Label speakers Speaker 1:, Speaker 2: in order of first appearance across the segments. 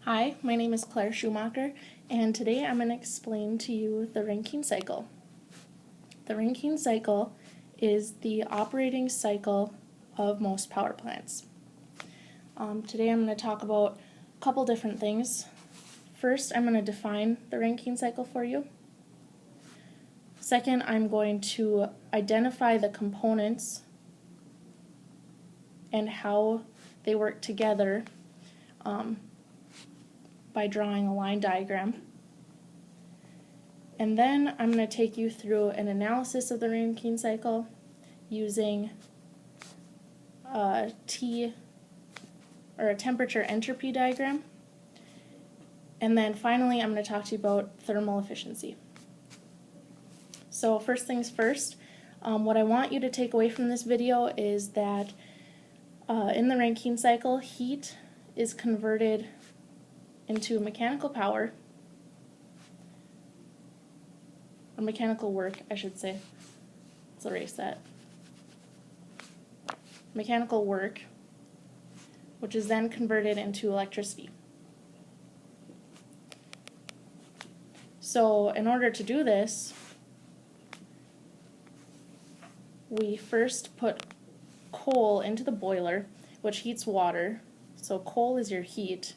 Speaker 1: Hi, my name is Claire Schumacher, and today I'm going to explain to you the Rankine cycle. The Rankine cycle is the operating cycle of most power plants. Today I'm going to talk about a couple different things. First, I'm going to define the Rankine cycle for you. Second, I'm going to identify the components and how they work together by drawing a line diagram. And then I'm going to take you through an analysis of the Rankine cycle using a temperature entropy diagram. And then finally I'm going to talk to you about thermal efficiency. So first things first, what I want you to take away from this video is that in the Rankine cycle, heat is converted into mechanical power, or mechanical work, I should say. Let's erase that. Mechanical work, which is then converted into electricity. So in order to do this, we first put coal into the boiler, which heats water. So coal is your heat.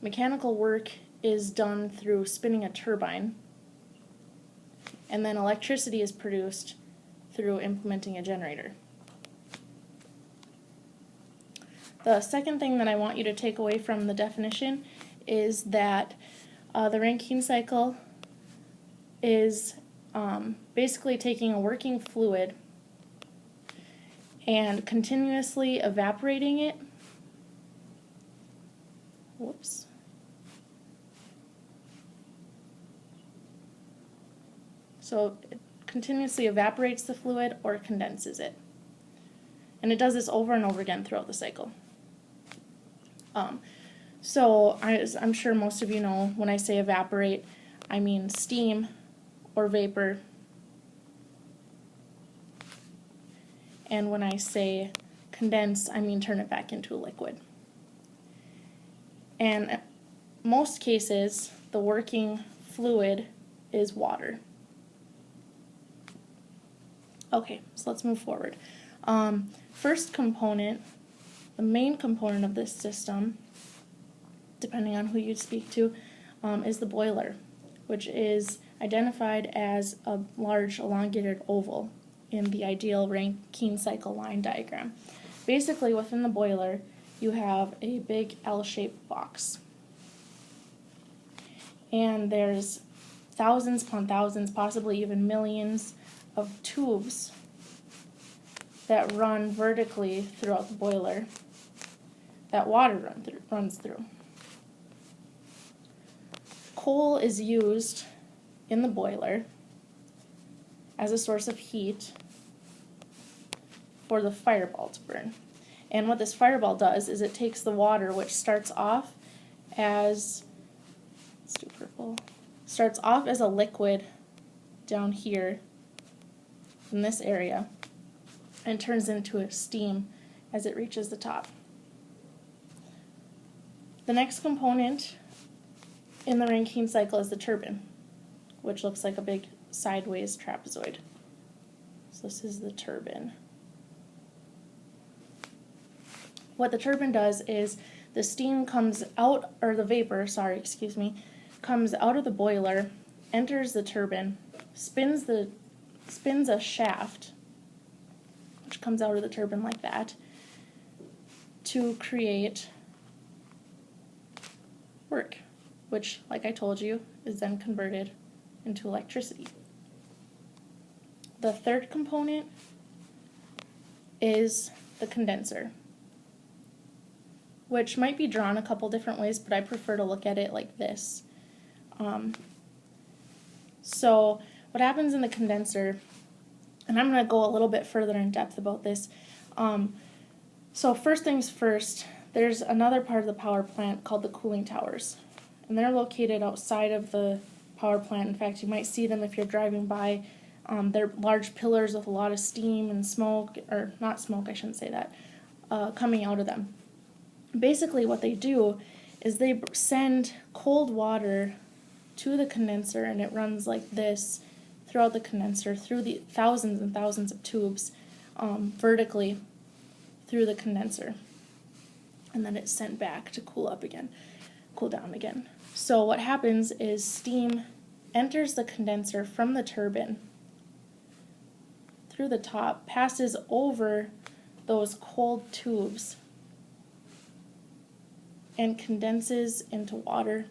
Speaker 1: Mechanical work is done through spinning a turbine, and then electricity is produced through implementing a generator. The second thing that I want you to take away from the definition is that the Rankine cycle is basically taking a working fluid and continuously evaporating it. Whoops. So it continuously evaporates the fluid or condenses it. And it does this over and over again throughout the cycle. So I'm sure most of you know when I say evaporate, I mean steam or vapor. And when I say condense, I mean turn it back into a liquid. And in most cases, the working fluid is water. Okay, so let's move forward. First component, the main component of this system, depending on who you speak to, is the boiler, which is identified as a large elongated oval in the ideal Rankine cycle line diagram. Basically, within the boiler, you have a big L-shaped box. And there's thousands upon thousands, possibly even millions of tubes that run vertically throughout the boiler that water runs through. Coal is used in the boiler as a source of heat for the fireball to burn. And what this fireball does is it takes the water, which starts off as, let's do purple, starts off as a liquid down here in this area, and turns into a steam as it reaches the top. The next component in the Rankine cycle is the turbine, which looks like a big sideways trapezoid. So this is the turbine. What the turbine does is the steam comes out, or the vapor, comes out of the boiler, enters the turbine, spins a shaft, which comes out of the turbine like that, to create work, which, like I told you, is then converted into electricity. The third component is the condenser, which might be drawn a couple different ways, but I prefer to look at it like this. So what happens in the condenser, and I'm going to go a little bit further in depth about this. So first things first, there's another part of the power plant called the cooling towers. And they're located outside of the power plant. In fact, you might see them if you're driving by. They're large pillars with a lot of steam and smoke, or not smoke, I shouldn't say that, coming out of them. Basically what they do is they send cold water to the condenser, and it runs like this throughout the condenser, through the thousands and thousands of tubes, vertically through the condenser. And then it's sent back to cool down again. So what happens is steam enters the condenser from the turbine through the top, passes over those cold tubes, and condenses into water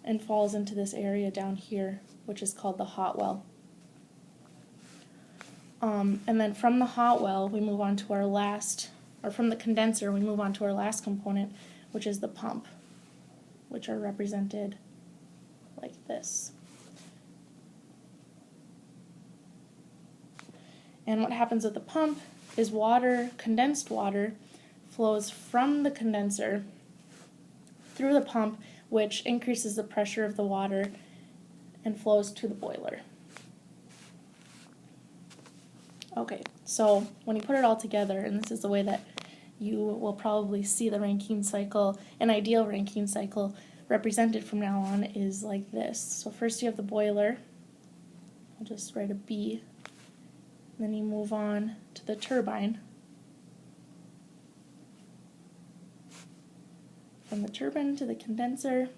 Speaker 1: and falls into this area down here, which is called the hot well. And then from the hot well, we move on to our last, or from the condenser, we move on to our last component, which is the pump, which are represented like this. And what happens with the pump is water, condensed water, flows from the condenser through the pump, which increases the pressure of the water and flows to the boiler. Okay, so when you put it all together, and this is the way that you will probably see the Rankine cycle, an ideal Rankine cycle represented from now on is like this. So first you have the boiler. I'll just write a B. Then you move on to the turbine. From the turbine to the condenser.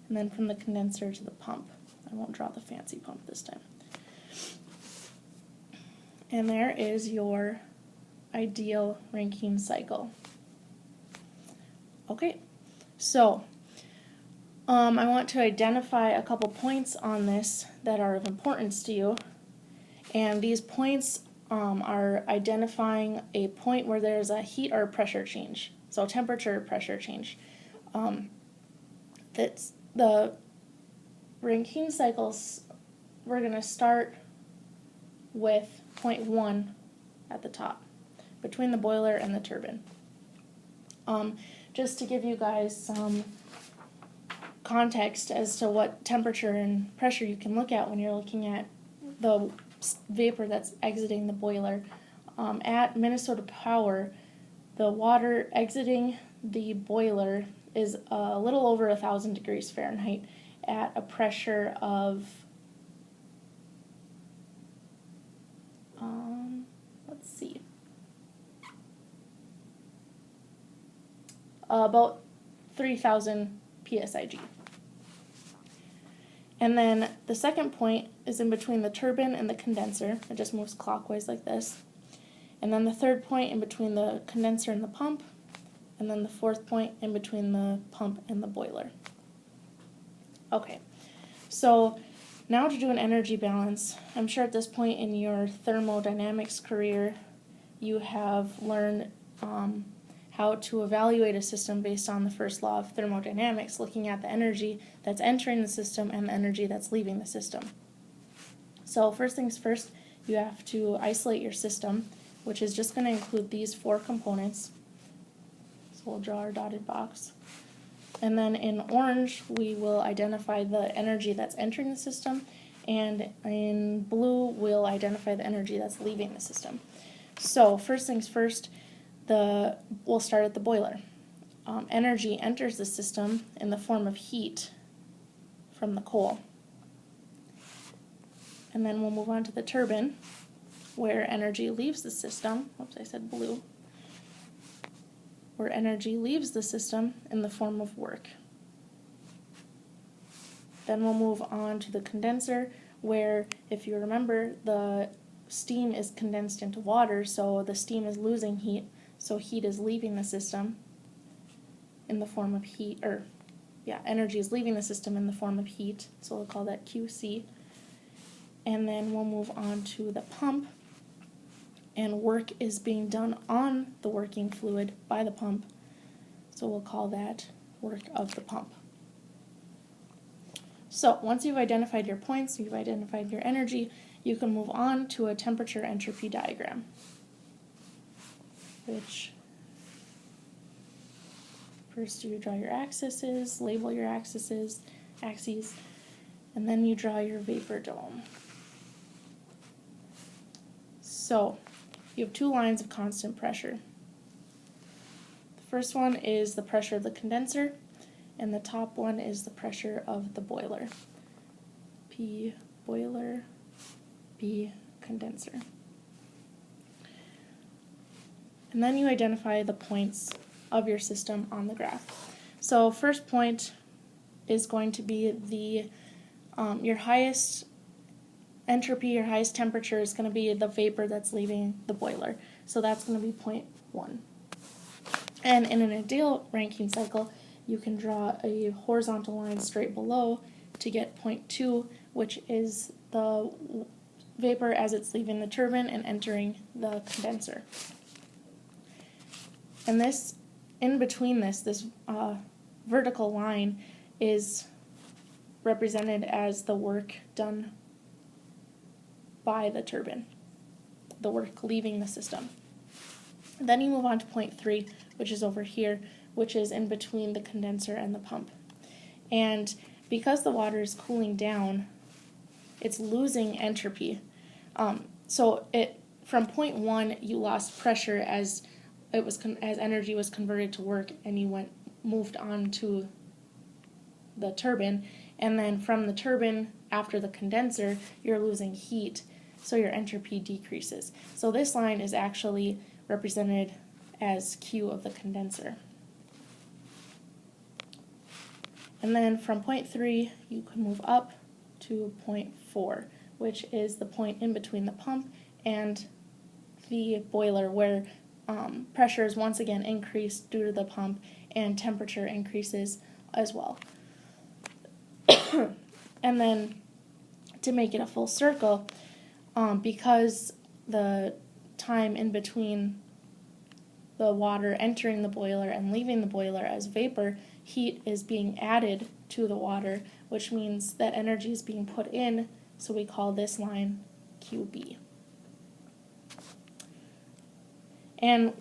Speaker 1: And then from the condenser to the pump. I won't draw the fancy pump this time. And there is your ideal Rankine cycle. Okay, so I want to identify a couple points on this that are of importance to you. And these points are identifying a point where there's a heat or pressure change. So temperature, pressure change. That's the Rankine cycles. We're going to start with point 1 at the top, between the boiler and the turbine. Just to give you guys some context as to what temperature and pressure you can look at when you're looking at the vapor that's exiting the boiler. At Minnesota Power, the water exiting the boiler is a little over 1,000 degrees Fahrenheit at a pressure of, let's see, about 3,000 psig. And then the second point is in between the turbine and the condenser. It just moves clockwise like this. And then the third point in between the condenser and the pump. And then the fourth point in between the pump and the boiler. Okay, so now to do an energy balance. I'm sure at this point in your thermodynamics career, you have learned how to evaluate a system based on the first law of thermodynamics, looking at the energy that's entering the system and the energy that's leaving the system. So first things first, you have to isolate your system, which is just going to include these 4 components. So we'll draw our dotted box. And then in orange, we will identify the energy that's entering the system, and in blue, we'll identify the energy that's leaving the system. So first things first, we'll start at the boiler. Energy enters the system in the form of heat from the coal. And then we'll move on to the turbine, where energy leaves the system. Oops, I said blue. Where energy leaves the system in the form of work. Then we'll move on to the condenser, where, if you remember, the steam is condensed into water, so the steam is losing heat, so heat is leaving the system in the form of heat, energy is leaving the system in the form of heat, so we'll call that QC. And then we'll move on to the pump, and work is being done on the working fluid by the pump, so we'll call that work of the pump. So once you've identified your points, you've identified your energy, you can move on to a temperature entropy diagram, which first you draw your axes, label your axes, and then you draw your vapor dome. So you have 2 lines of constant pressure. first one is the pressure of the condenser, and the top one is the pressure of the boiler. P boiler, B condenser. And then you identify the points of your system on the graph. So first point is going to be the your highest entropy, your highest temperature is going to be the vapor that's leaving the boiler. So that's going to be point 1. And in an ideal Rankine cycle, you can draw a horizontal line straight below to get point 2, which is the vapor as it's leaving the turbine and entering the condenser. And this, in between this vertical line is represented as the work done by the turbine, the work leaving the system. Then you move on to point 3, which is over here, which is in between the condenser and the pump. And because the water is cooling down, it's losing entropy. So from point 1, you lost pressure as energy was converted to work, and you moved on to the turbine. And then from the turbine, after the condenser, you're losing heat, so your entropy decreases. So this line is actually represented as Q of the condenser. And then from point 3, you can move up to point 4, which is the point in between the pump and the boiler, where pressure is once again increased due to the pump, and temperature increases as well. And then to make it a full circle, because the time in between the water entering the boiler and leaving the boiler as vapor, heat is being added to the water, which means that energy is being put in, so we call this line QB. And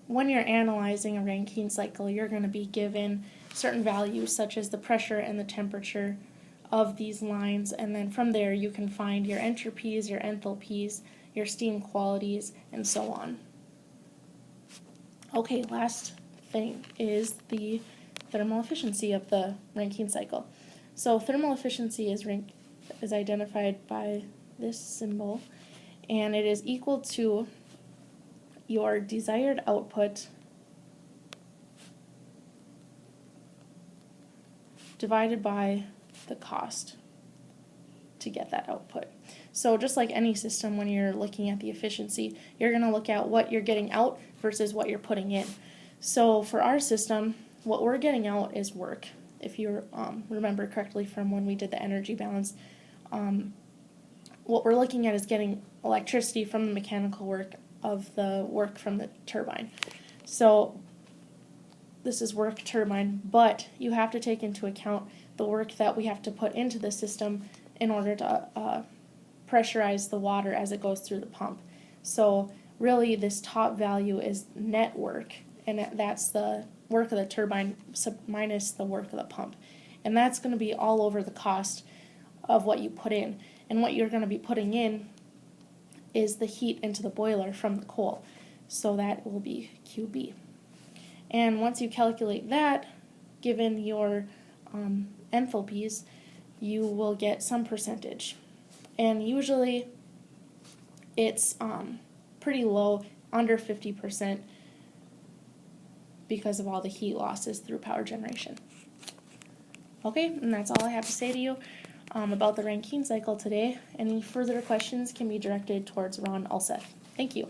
Speaker 1: when you're analyzing a Rankine cycle, you're going to be given certain values such as the pressure and the temperature of these lines, and then from there you can find your entropies, your enthalpies, your steam qualities, and so on. Okay, last thing is the thermal efficiency of the Rankine cycle. So thermal efficiency is identified by this symbol, and it is equal to your desired output divided by the cost to get that output. So just like any system, when you're looking at the efficiency, you're going to look at what you're getting out versus what you're putting in. So for our system, what we're getting out is work. If you remember correctly from when we did the energy balance, what we're looking at is getting electricity from the mechanical work of the work from the turbine. So this is work turbine, but you have to take into account the work that we have to put into the system in order to pressurize the water as it goes through the pump. So really this top value is net work, and that's the work of the turbine minus the work of the pump. And that's going to be all over the cost of what you put in. And what you're going to be putting in is the heat into the boiler from the coal. So that will be QB. And once you calculate that, given your enthalpies, you will get some percentage. And usually it's pretty low, under 50%, because of all the heat losses through power generation. Okay, and that's all I have to say to you about the Rankine cycle today. Any further questions can be directed towards Ron Alseth. Thank you.